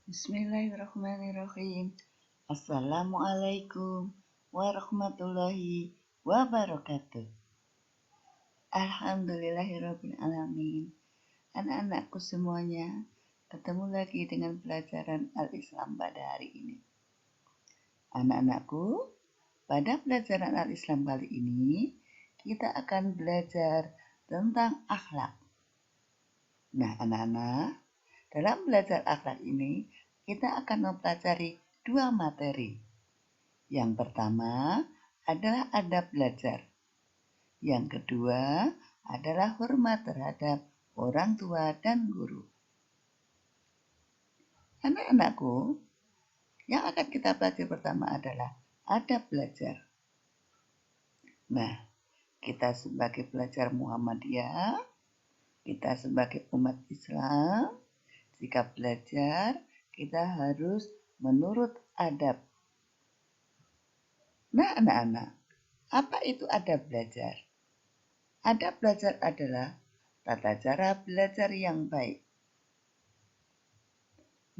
Bismillahirrahmanirrahim. Assalamualaikum warahmatullahi wabarakatuh. Alhamdulillahirabbil alamin. Anak-anakku semuanya, ketemu lagi dengan pelajaran Al-Islam pada hari ini. Anak-anakku, pada pelajaran Al-Islam kali ini, kita akan belajar tentang akhlak. Nah, anak-anak, dalam belajar akhlak ini, kita akan mempelajari dua materi. Yang pertama adalah adab belajar. Yang kedua adalah hormat terhadap orang tua dan guru. Anak-anakku, yang akan kita pelajari pertama adalah adab belajar. Nah, kita sebagai pelajar Muhammadiyah, kita sebagai umat Islam, jika belajar, kita harus menurut adab. Nah, anak-anak, apa itu adab belajar? Adab belajar adalah tata cara belajar yang baik.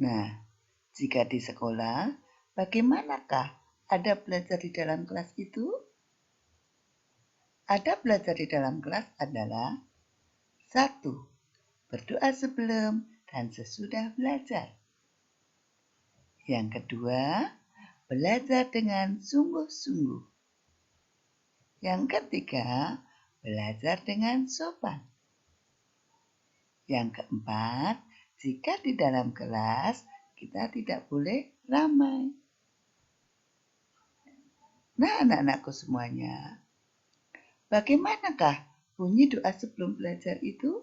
Nah, jika di sekolah, bagaimanakah adab belajar di dalam kelas itu? Adab belajar di dalam kelas adalah 1. Berdoa sebelum dan sesudah belajar. Yang kedua, belajar dengan sungguh-sungguh. Yang ketiga, belajar dengan sopan. Yang keempat, jika di dalam kelas kita tidak boleh ramai. Nah, anak-anakku semuanya, bagaimanakah bunyi doa sebelum belajar itu?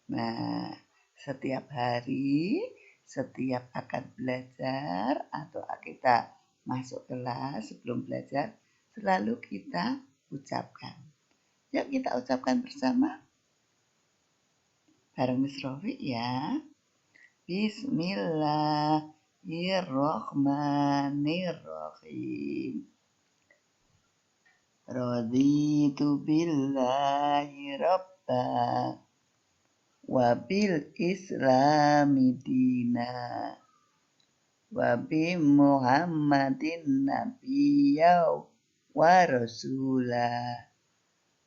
Nah, setiap hari, setiap akan belajar atau kita masuk kelas sebelum belajar, selalu kita ucapkan. Yuk kita ucapkan bersama. Bareng Miss Rofi ya. Bismillahirrahmanirrahim. Raditu billahi rabba wa bil islami dina wa bi muhammadin nabiyya wa rasula.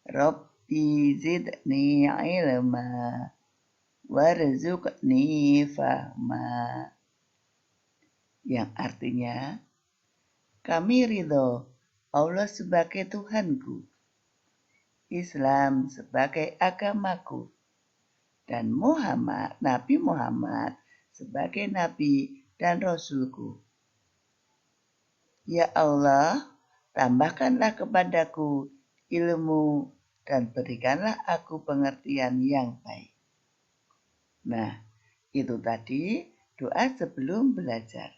Rabbi zidni ilma warzuqni fahma. Yang artinya, kami ridho Allah sebagai Tuhanku, Islam sebagai agamaku, dan Nabi Muhammad sebagai Nabi dan Rasulku. Ya Allah, tambahkanlah kepadaku ilmu dan berikanlah aku pengertian yang baik. Nah, itu tadi doa sebelum belajar.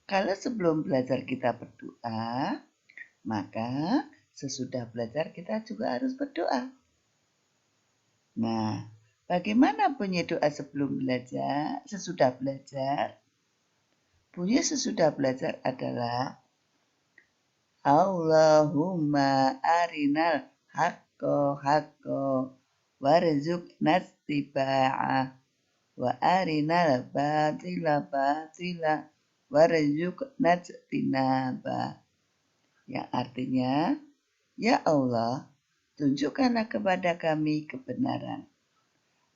Kalau sebelum belajar kita berdoa, maka sesudah belajar kita juga harus berdoa. Nah, bagaimana bunyi doa sebelum belajar, sesudah belajar? Bunyi sesudah belajar adalah Allahumma arinal haqqo haqqo warzuqna ittiba'ah wa arinal batila batila warzuqna ijtinabah. Yang artinya, ya Allah, tunjukkanlah kepada kami kebenaran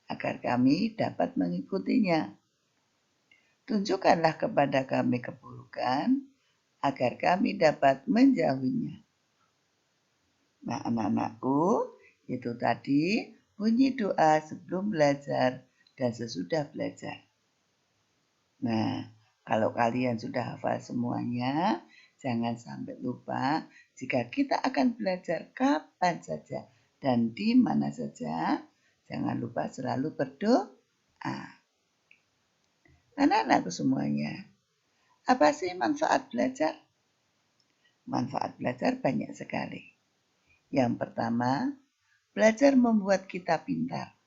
agar kami dapat mengikutinya. Tunjukkanlah kepada kami keburukan agar kami dapat menjauhinya. Nah, anak-anakku, itu tadi bunyi doa sebelum belajar dan sesudah belajar. Nah, kalau kalian sudah hafal semuanya, jangan sampai lupa jika kita akan belajar kapan saja dan di mana saja, jangan lupa selalu berdoa. Anak-anakku semuanya, apa sih manfaat belajar? Manfaat belajar banyak sekali. Yang pertama, belajar membuat kita pintar.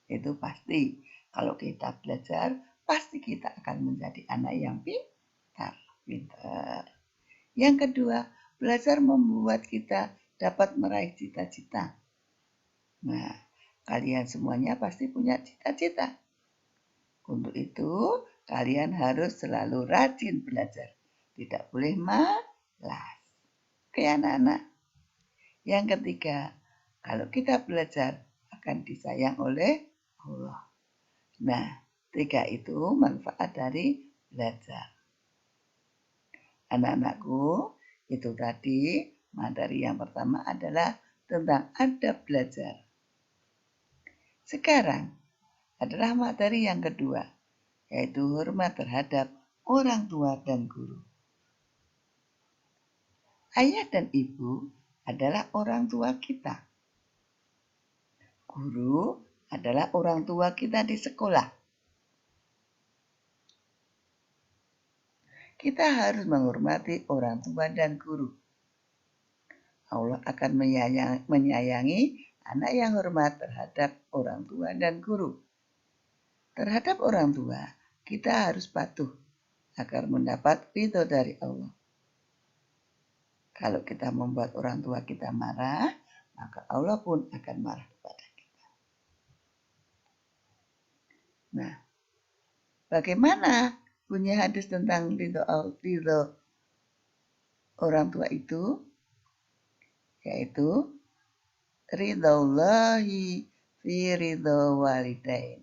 Itu pasti. Kalau kita belajar, pasti kita akan menjadi anak yang pintar. Yang kedua, belajar membuat kita dapat meraih cita-cita. Nah, kalian semuanya pasti punya cita-cita. Untuk itu, kalian harus selalu rajin belajar. Tidak boleh malas. Oke anak-anak. Yang ketiga, kalau kita belajar akan disayang oleh Allah. Nah, 3 itu manfaat dari belajar. Anak-anakku, itu tadi materi yang pertama adalah tentang adab belajar. Sekarang adalah materi yang kedua, yaitu hormat terhadap orang tua dan guru. Ayah dan ibu adalah orang tua kita. Guru adalah orang tua kita di sekolah. Kita harus menghormati orang tua dan guru. Allah akan menyayangi anak yang hormat terhadap orang tua dan guru. Terhadap orang tua, kita harus patuh agar mendapat ridho dari Allah. Kalau kita membuat orang tua kita marah, maka Allah pun akan marah kepada kita. Nah, bagaimana bunyi hadis tentang ridho orang tua itu? Yaitu ridhollahi fi ridho walidain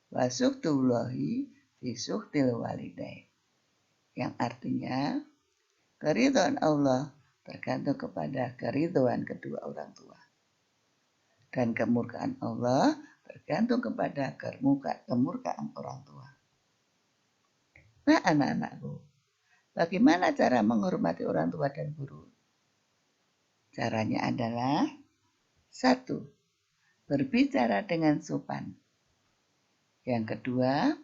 wa sukhtullahi fi sukhtil walidain. Yang artinya keridhaan Allah tergantung kepada keridhaan kedua orang tua. Dan kemurkaan Allah tergantung kepada kemurkaan orang tua. Nah anak-anakku, bagaimana cara menghormati orang tua dan guru? Caranya adalah 1. Berbicara dengan sopan. Yang kedua,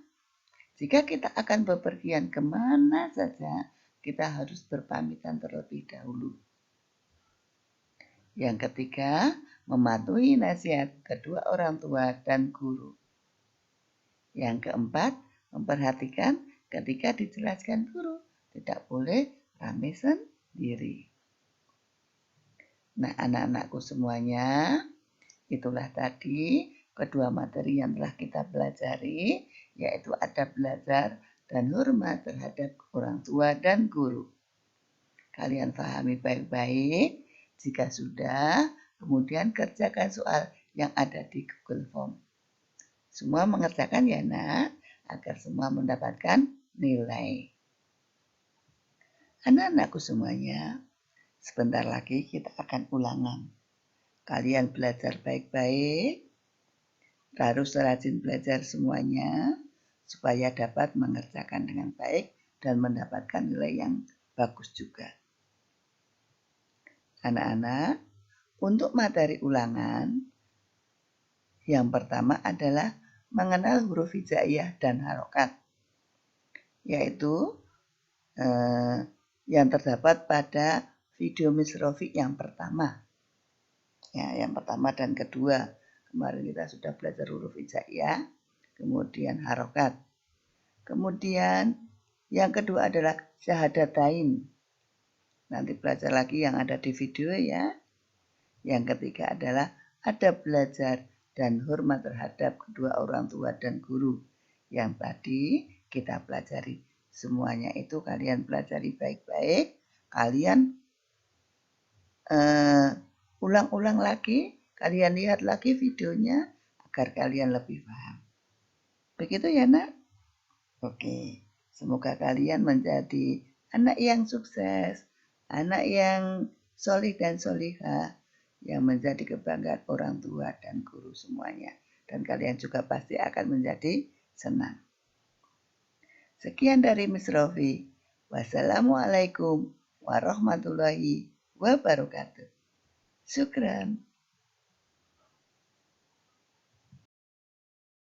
jika kita akan bepergian kemana saja, kita harus berpamitan terlebih dahulu. Yang ketiga, mematuhi nasihat kedua orang tua dan guru. Yang keempat, memperhatikan ketika dijelaskan guru, tidak boleh rame sendiri. Nah, anak-anakku semuanya, itulah tadi kedua materi yang telah kita pelajari, yaitu adab belajar dan hormat terhadap orang tua dan guru. Kalian pahami baik-baik. Jika sudah, kemudian kerjakan soal yang ada di Google Form. Semua mengerjakan ya nak, agar semua mendapatkan nilai. Anak-anakku semuanya, sebentar lagi kita akan ulangan. Kalian belajar baik-baik, harus rajin belajar semuanya, supaya dapat mengerjakan dengan baik dan mendapatkan nilai yang bagus juga. Anak-anak, untuk materi ulangan, yang pertama adalah mengenal huruf hijaiyah dan harokat, yaitu yang terdapat pada video Miss Rofi yang pertama. Ya, yang pertama dan kedua. Kemarin kita sudah belajar huruf hijaiyah, kemudian harokat. Kemudian yang kedua adalah syahadatain. Nanti belajar lagi yang ada di video ya. Yang ketiga adalah adab belajar dan hormat terhadap kedua orang tua dan guru. Yang tadi kita pelajari. Semuanya itu kalian pelajari baik-baik. Kalian ulang-ulang lagi. Kalian lihat lagi videonya agar kalian lebih paham. Begitu ya nak? Oke. Semoga kalian menjadi anak yang sukses. Anak yang solih dan solihah, yang menjadi kebanggaan orang tua dan guru semuanya. Dan kalian juga pasti akan menjadi senang. Sekian dari Miss Rofi. Wassalamualaikum warahmatullahi wabarakatuh. Syukran.